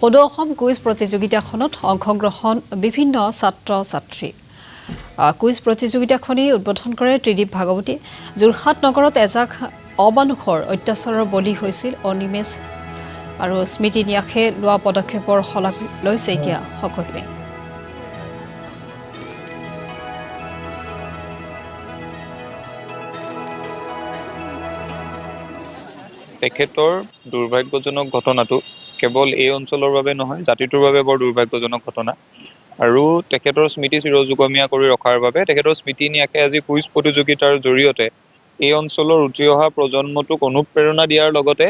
সদৌ অসম কুইজ প্ৰতিযোগিতাখনত অংশগ্ৰহণ বিভিন্ন ছাত্ৰ-ছাত্ৰী কুইজ প্ৰতিযোগিতাখনি উদ্বোধন কৰে ত্ৰিদীপ ভাগৱতী যোৰহাট নগৰত এজাক অমানুষৰ অত্যাচাৰৰ বলি হৈছিল অনিমেষ আৰু স্মৃতি ন্যাসে লোৱা পদক্ষেপৰ শলাগ লৈছে এতিয়া সকলোৱে তেখেতৰ দুৰ্ভাগ্যজনক ঘটনাটো কেৱল এই অঞ্চলৰ বাবে নহয় জাতিটোৰ বাবে বৰ দুৰ্ভাগ্যজনক ঘটনা আৰু তেখেতৰ স্মৃতি চিৰযুগমীয়া কৰি ৰখাৰ বাবে তেখেতৰ স্মৃতি ন্যাসে আজি কুইজ প্ৰতিযোগিতাৰ জৰিয়তে এই অঞ্চলৰ উঠি অহা প্ৰজন্মটোক অনুপ্ৰেৰণা দিয়াৰ লগতে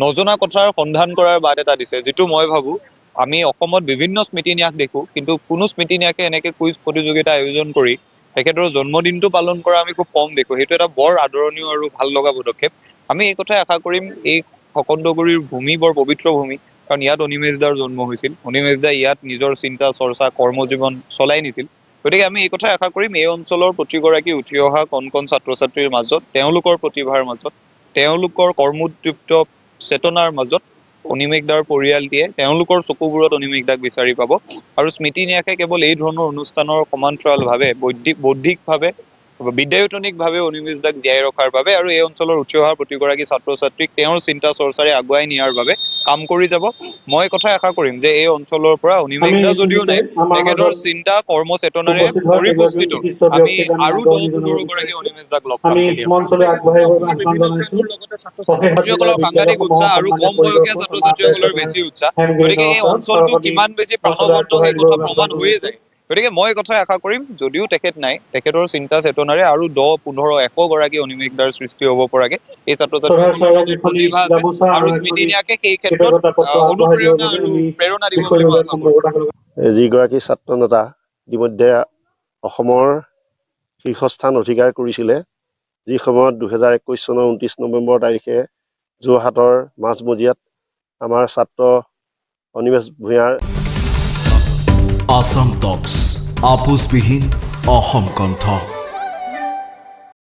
নজনা কথাৰ সন্ধান কৰাৰ বাট এটা দিছে যিটো মই ভাবো আমি অসমত বিভিন্ন স্মৃতি ন্যাস দেখো কিন্তু কোনো স্মৃতি ন্যাসে এনেকৈ কুইজ প্ৰতিযোগিতা আয়োজন কৰি তেখেতৰ জন্মদিনটো পালন কৰা আমি খুব কম দেখো সেইটো এটা বৰ আদৰণীয় আৰু ভাল লগা পদক্ষেপ আমি এই কথাই আশা কৰিম এই সকন্দগুৰিৰ ভূমি বৰ পবিত্ৰ ভূমি কাৰণ ইয়াত অনিমেষ দাৰ জন্ম হৈছিল অনিমেষ দাই ইয়াত নিজৰ চিন্তা চৰ্চা কৰ্মজীৱন চলাই নিছিল গতিকে আমি এই কথাই আশা কৰিম এই অঞ্চলৰ প্ৰতিগৰাকী উঠি অহা কণ কণ ছাত্ৰ ছাত্ৰীৰ মাজত তেওঁলোকৰ প্ৰতিভাৰ মাজত তেওঁলোকৰ কৰ্মোদ্দীপ্ত চেতনাৰ মাজত অনিমেষ দাৰ পৰিয়ালটিয়ে তেওঁলোকৰ চকুবোৰত অনিমেষ দাক বিচাৰি পাব আৰু স্মৃতি ন্যাসে কেৱল এই ধৰণৰ অনুষ্ঠানৰ সমান্তৰালভাৱে বৌদ্ধিকভাৱে বিদ্যায়তনিকভাৱে অনিমেষ দাক জীয়াই ৰখাৰ বাবে আৰু এই অঞ্চলৰ উঠি অহা প্ৰতিগৰাকী ছাত্ৰ ছাত্ৰীক তেওঁৰ চিন্তা চৰ্চাৰে আগুৱাই নিয়াৰ বাবে কাম কৰি যাব মই কথাই আশা কৰিম যে এই অঞ্চলৰ পৰা অনিমেষ দা যদিও নাই তেখেতৰ চিন্তা কৰ্মচেতনাৰে পৰিপুষ্টিত আমি আৰু 10-15 গৰাকী অনিমেষ দাক লগ পাম ছাত্ৰ-ছাত্ৰীসকলৰ সাংঘাতিক উৎসাহ আৰু কম বয়সীয়া ছাত্ৰ-ছাত্ৰীসকলৰ বেছি উৎসাহ গতিকে এই অঞ্চলটো কিমান বেছি প্ৰাণবন্ত সেই কথা প্ৰমাণ হৈয়ে যায় গতিকে মই কথাই আশা কৰিম যদিও তেখেত নাই তেখেতৰ চিন্তা চেতনাৰে আৰু 10-15-100 গৰাকী অনিমেষ দাৰ সৃষ্টি হ'ব পৰাকে এই ছাত্ৰ-ছাত্ৰীসকলৰ মাজত প্ৰতিভা আছে আৰু স্মৃতি ন্যাসে সেই ক্ষেত্ৰত অনুপ্ৰেৰণা আৰু প্ৰেৰণা দিব বুলি মই আশা কৰোঁ যিগৰাকী ছাত্ৰ নেতা ইতিমধ্যে অসমৰ শীৰ্ষস্থান অধিকাৰ কৰিছিলে যি সময়ত 2021 চনৰ 29 নৱেম্বৰ তাৰিখে যোৰহাটৰ মাজমজিয়াত আমাৰ ছাত্ৰ অনিমেষ ভূঞাৰ আসাম টক্স আপোচবিহীন অসম কণ্ঠ